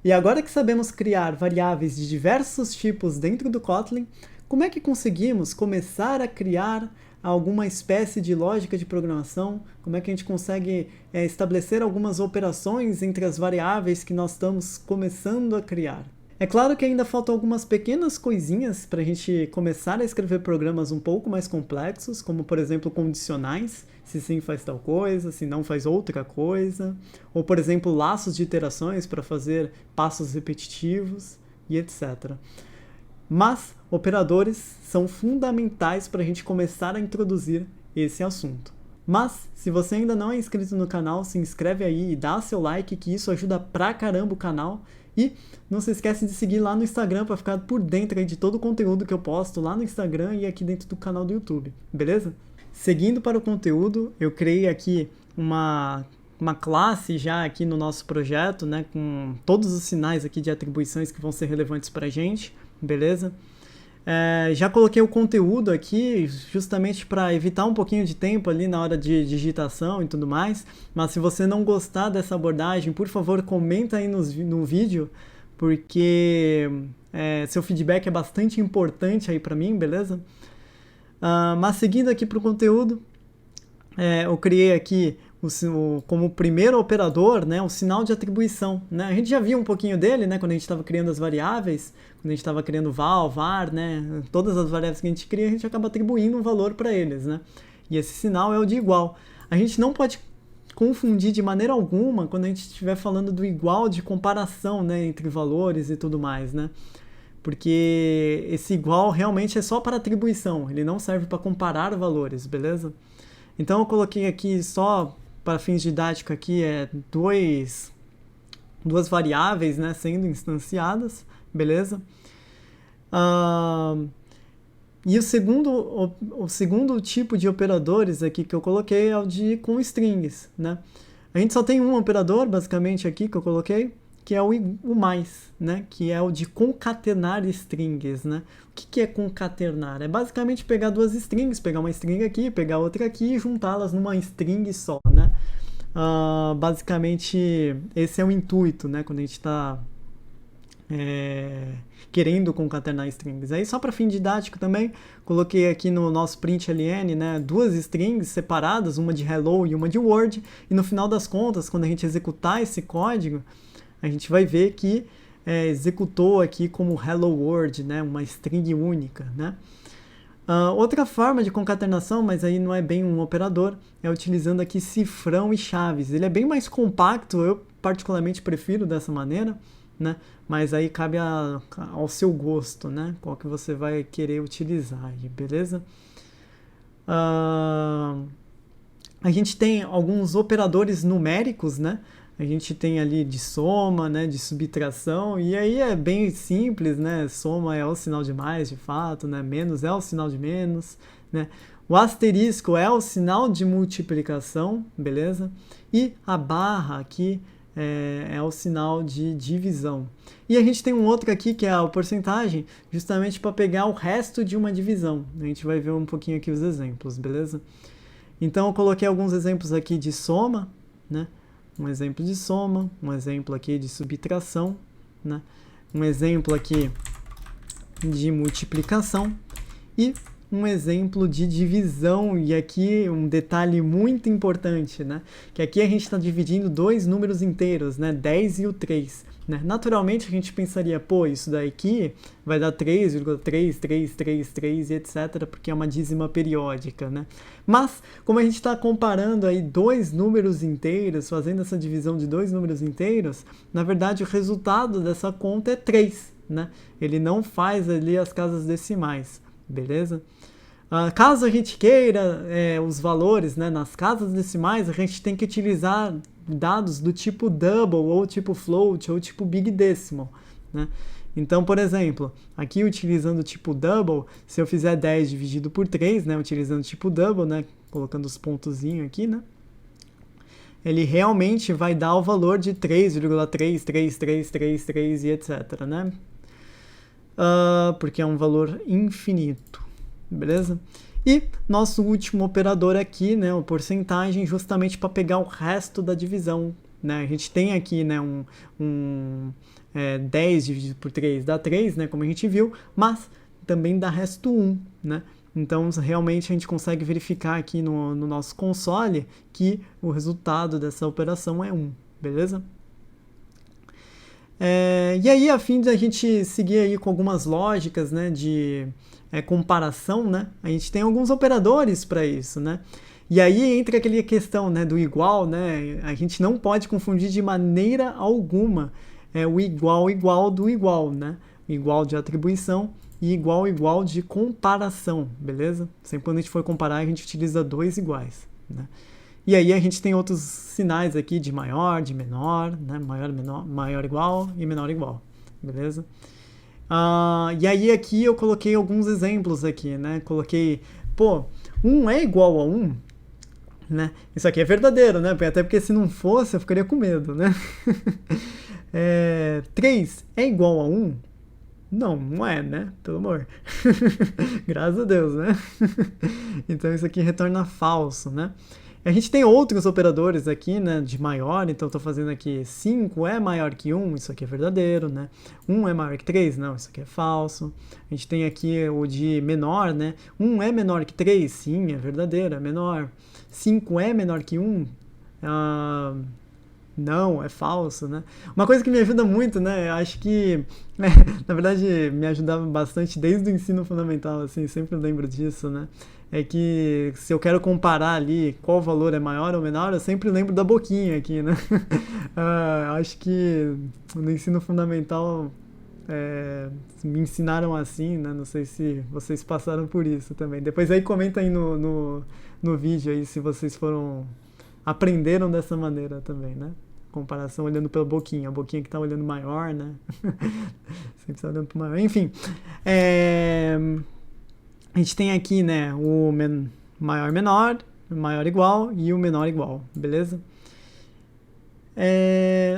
E agora que sabemos criar variáveis de diversos tipos dentro do Kotlin, como é que conseguimos começar a criar alguma espécie de lógica de programação? Como é que a gente consegue estabelecer algumas operações entre as variáveis que nós estamos começando a criar? É claro que ainda faltam algumas pequenas coisinhas para a gente começar a escrever programas um pouco mais complexos, como por exemplo condicionais, se sim faz tal coisa, se não faz outra coisa, ou por exemplo laços de iterações para fazer passos repetitivos e etc. Mas operadores são fundamentais para a gente começar a introduzir esse assunto. Mas, se você ainda não é inscrito no canal, se inscreve aí e dá seu like, que isso ajuda pra caramba o canal. E não se esquece de seguir lá no Instagram para ficar por dentro aí de todo o conteúdo que eu posto lá no Instagram e aqui dentro do canal do YouTube, beleza? Seguindo para o conteúdo, eu criei aqui uma classe já aqui no nosso projeto, né, com todos os sinais aqui de atribuições que vão ser relevantes para a gente, beleza? Já coloquei o conteúdo aqui justamente para evitar um pouquinho de tempo ali na hora de digitação e tudo mais, mas se você não gostar dessa abordagem, por favor, comenta aí no vídeo, porque seu feedback é bastante importante aí para mim, beleza? Mas seguindo aqui para o conteúdo, eu criei aqui como primeiro operador, né, o sinal de atribuição, né? A gente já viu um pouquinho dele, né, quando a gente estava criando as variáveis, quando a gente estava criando val, var, né, todas as variáveis que a gente cria, a gente acaba atribuindo um valor para eles, né? E esse sinal é o de igual. A gente não pode confundir de maneira alguma quando a gente estiver falando do igual de comparação, né, entre valores e tudo mais, né? Porque esse igual realmente é só para atribuição, ele não serve para comparar valores, beleza? Então eu coloquei aqui só para fins didáticos aqui duas variáveis, né, sendo instanciadas, beleza? E o segundo tipo de operadores aqui que eu coloquei é o de com strings, né? A gente só tem um operador basicamente aqui que eu coloquei, que é o mais, né? Que é o de concatenar strings, né? O que é concatenar? É basicamente pegar duas strings, pegar uma string aqui, pegar outra aqui e juntá-las numa string só, né? Basicamente, esse é o intuito, né? Quando a gente está querendo concatenar strings. Aí só para fim didático também, coloquei aqui no nosso println, né, duas strings separadas, uma de hello e uma de word, e no final das contas, quando a gente executar esse código, a gente vai ver que executou aqui como hello world, né, uma string única, né? Outra forma de concatenação, mas aí não é bem um operador, é utilizando aqui cifrão e chaves. Ele é bem mais compacto, eu particularmente prefiro dessa maneira, né? Mas aí cabe ao seu gosto, né? Qual que você vai querer utilizar aí, beleza? A gente tem alguns operadores numéricos, né? A gente tem ali de soma, né, de subtração, e aí é bem simples, né? Soma é o sinal de mais, de fato, né? Menos é o sinal de menos, né? O asterisco é o sinal de multiplicação, beleza? E a barra aqui é o sinal de divisão. E a gente tem um outro aqui que é a porcentagem, justamente para pegar o resto de uma divisão. A gente vai ver um pouquinho aqui os exemplos, beleza? Então eu coloquei alguns exemplos aqui de soma, né? Um exemplo de soma, um exemplo aqui de subtração, né? Um exemplo aqui de multiplicação e um exemplo de divisão. E aqui um detalhe muito importante, né? Que aqui a gente está dividindo dois números inteiros, né? 10 e o 3. Né? Naturalmente a gente pensaria, pô, isso daqui vai dar 3,333 e etc, porque é uma dízima periódica, né? Mas, como a gente está comparando aí dois números inteiros, fazendo essa divisão de dois números inteiros, na verdade o resultado dessa conta é 3, né? Ele não faz ali as casas decimais, beleza? Caso a gente queira os valores, né, nas casas decimais, a gente tem que utilizar dados do tipo double, ou tipo float, ou tipo big decimal, né? Então, por exemplo, aqui utilizando o tipo double, se eu fizer 10 dividido por 3, né, utilizando o tipo double, né, colocando os pontozinhos aqui, né, ele realmente vai dar o valor de 3,33333 e etc, né? Porque é um valor infinito, beleza? E nosso último operador aqui, né, a porcentagem, justamente para pegar o resto da divisão, né? A gente tem aqui, né, 10 dividido por 3 dá 3, né, como a gente viu, mas também dá resto 1, né? Então, realmente, a gente consegue verificar aqui no nosso console que o resultado dessa operação é 1, beleza? E aí, a fim de a gente seguir aí com algumas lógicas, né, de comparação, né, a gente tem alguns operadores para isso, né? E aí entra aquela questão, né, do igual, né? A gente não pode confundir de maneira alguma o igual do igual, né? Igual de atribuição e igual de comparação, beleza? Sempre quando a gente for comparar, a gente utiliza dois iguais, né? E aí a gente tem outros sinais aqui de maior, de menor, né? Maior igual e menor igual, beleza? E aí aqui eu coloquei alguns exemplos aqui, né? Coloquei, 1 é igual a 1, né? Isso aqui é verdadeiro, né? Até porque se não fosse eu ficaria com medo, né? 3 é igual a 1? Não, não é, né? Pelo amor. Graças a Deus, né? Então isso aqui retorna falso, né? A gente tem outros operadores aqui, né, de maior, então estou fazendo aqui 5 é maior que 1, isso aqui é verdadeiro, né? 1 é maior que 3, não, isso aqui é falso. A gente tem aqui o de menor, né? 1 é menor que 3, sim, é verdadeiro, é menor. 5 é menor que 1, não, é falso, né? Uma coisa que me ajuda muito, né? Eu acho que, na verdade, me ajudava bastante desde o ensino fundamental, assim, sempre lembro disso, né? É que se eu quero comparar ali qual valor é maior ou menor, eu sempre lembro da boquinha aqui, né? Acho que no ensino fundamental me ensinaram assim, né? Não sei se vocês passaram por isso também. Depois aí comenta aí no vídeo aí se vocês aprenderam dessa maneira também, né? Comparação olhando pela boquinha, a boquinha que tá olhando maior, né? Sempre tá olhando pro maior. Enfim, a gente tem aqui, né, o maior menor, o maior igual e o menor igual, beleza?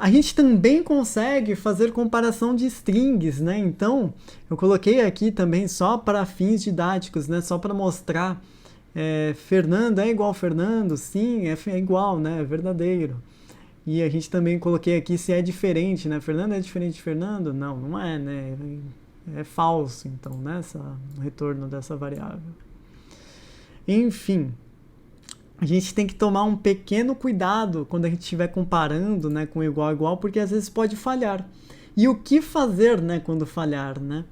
A gente também consegue fazer comparação de strings, né? Então, eu coloquei aqui também só para fins didáticos, né? Só para mostrar Fernando é igual a Fernando, sim, é igual, né? É verdadeiro. E a gente também coloquei aqui se é diferente, né? Fernando é diferente de Fernando? Não, não é, né? É falso, então, né? O retorno dessa variável. Enfim, a gente tem que tomar um pequeno cuidado quando a gente estiver comparando, né, com igual a igual, porque às vezes pode falhar. E o que fazer, né, quando falhar, né?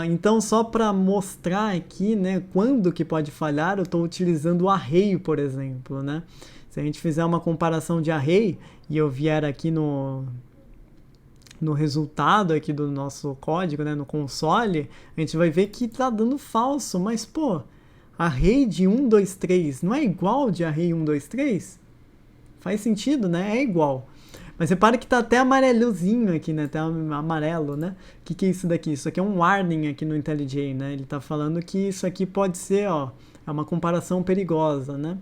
Então, só para mostrar aqui, né, quando que pode falhar, eu estou utilizando o array, por exemplo, né? Se a gente fizer uma comparação de array e eu vier aqui no resultado aqui do nosso código, né, no console, a gente vai ver que está dando falso, mas, array de 1, 2, 3 não é igual de array 1, 2, 3? Faz sentido, né? É igual. Mas repara que tá até amarelozinho aqui, né? Até amarelo, né? O que é isso daqui? Isso aqui é um warning aqui no IntelliJ, né? Ele tá falando que isso aqui pode ser, é uma comparação perigosa, né?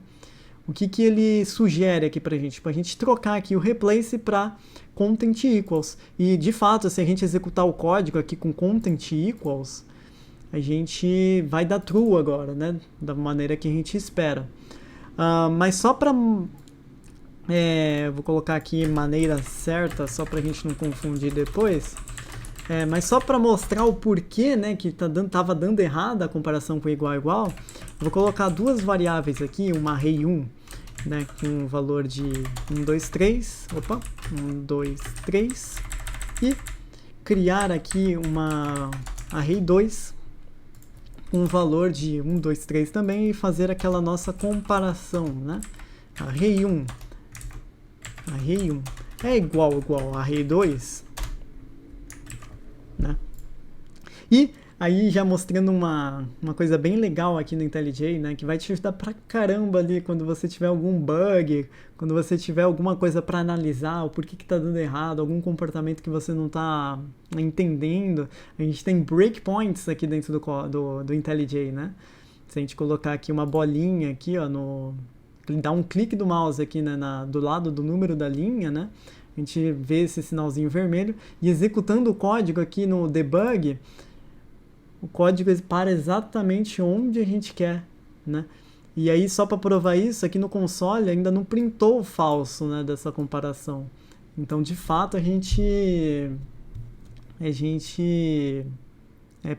O que ele sugere aqui pra gente? Pra gente trocar aqui o replace para content equals. E, de fato, se a gente executar o código aqui com content equals, a gente vai dar true agora, né? Da maneira que a gente espera. Mas só para... vou colocar aqui maneira certa, só para a gente não confundir depois. Mas só para mostrar o porquê, né, que tava dando errado a comparação com igual a igual, eu vou colocar duas variáveis aqui, uma array 1, né, com um valor de 1, 2, 3, 1, 2, 3, e criar aqui uma array 2, com um valor de 1, 2, 3 também, e fazer aquela nossa comparação, né? Array 1 é igual a array 2, né? E aí já mostrando uma coisa bem legal aqui no IntelliJ, né, que vai te ajudar pra caramba ali quando você tiver algum bug, quando você tiver alguma coisa para analisar, o porquê que tá dando errado, algum comportamento que você não tá entendendo. A gente tem breakpoints aqui dentro do IntelliJ, né? Se a gente colocar aqui uma bolinha aqui, dar um clique do mouse aqui, né, do lado do número da linha, né? A gente vê esse sinalzinho vermelho e executando o código aqui no debug, o código para exatamente onde a gente quer, né? E aí, só para provar isso, aqui no console ainda não printou o falso, né, dessa comparação. Então, de fato, a gente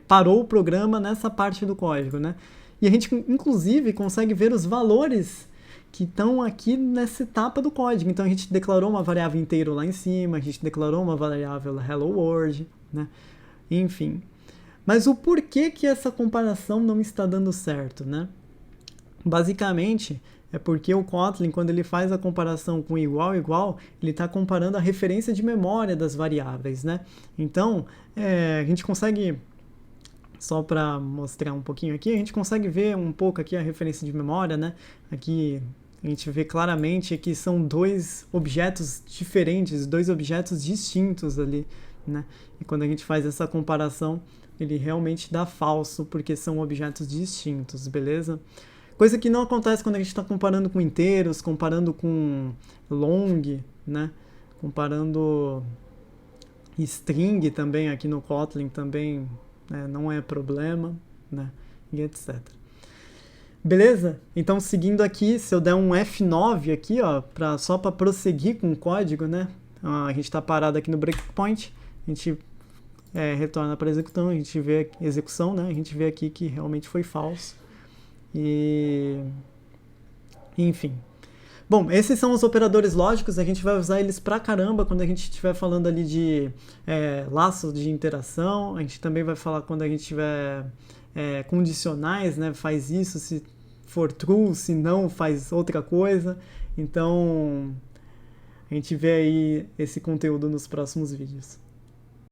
parou o programa nessa parte do código, né? E a gente, inclusive, consegue ver os valores que estão aqui nessa etapa do código. Então, a gente declarou uma variável inteiro lá em cima, a gente declarou uma variável hello world, né? Enfim. Mas o porquê que essa comparação não está dando certo, né? Basicamente, é porque o Kotlin, quando ele faz a comparação com igual, ele está comparando a referência de memória das variáveis, né? Então, a gente consegue, só para mostrar um pouquinho aqui, a gente consegue ver um pouco aqui a referência de memória, né? Aqui a gente vê claramente que são dois objetos diferentes, dois objetos distintos ali, né? E quando a gente faz essa comparação, ele realmente dá falso, porque são objetos distintos, beleza? Coisa que não acontece quando a gente está comparando com inteiros, comparando com long, né? Comparando string também aqui no Kotlin também, né? Não é problema, né? E etc. Beleza? Então, seguindo aqui, se eu der um F9 aqui, ó, só para prosseguir com o código, né? A gente está parado aqui no breakpoint, a gente retorna para a execução, a gente vê execução, né? A gente vê aqui que realmente foi falso. E enfim. Bom, esses são os operadores lógicos, a gente vai usar eles pra caramba quando a gente estiver falando ali de laço de interação, a gente também vai falar quando a gente tiver condicionais, né? Faz isso se for true, se não faz outra coisa. Então a gente vê aí esse conteúdo nos próximos vídeos.